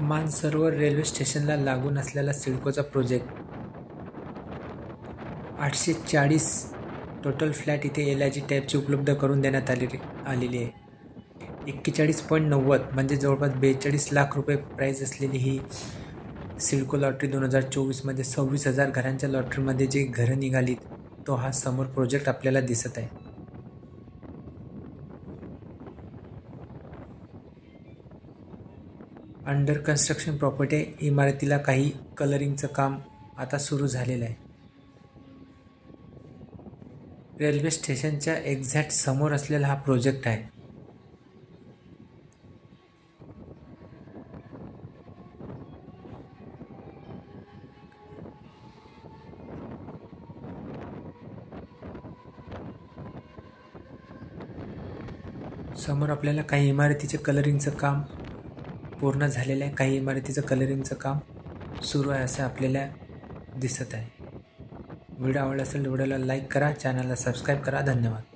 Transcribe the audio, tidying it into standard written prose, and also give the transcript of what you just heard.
Mansarovar railway स्टेशनला लागून असलेला सिडकोचा प्रोजेक्ट 840 टोटल फ्लॅट इथे LIG टाईपची उपलब्ध करून देण्यात आलेली आहे. 41.90 म्हणजे जवळपास 42 लाख रुपये प्राईज असलेली ही सिडको लॉटरी 2024मध्ये 26,000 घरांच्या लॉटरीमध्ये जे घरं निघालीत तो हा समोर प्रोजेक्ट आपल्याला दिसत आहे. अंडर कन्स्ट्रक्शन प्रॉपर्टी इमारतीला काही कलरिंगचं काम आता सुरू झालेलं आहे. रेल्वे स्टेशनच्या एक्झॅक्ट समोर असलेला हा प्रोजेक्ट आहे. समोर आपल्याला काही इमारतीचे कलरिंगचं काम पूर्ण झालेलं आहे, काही इमारतीचं कलरिंगचं काम सुरू आहे असं आपल्याला दिसत आहे. व्हिडिओ आवडला असेल तर व्हिडिओला लाईक करा, चॅनलला सबस्क्राईब करा. धन्यवाद.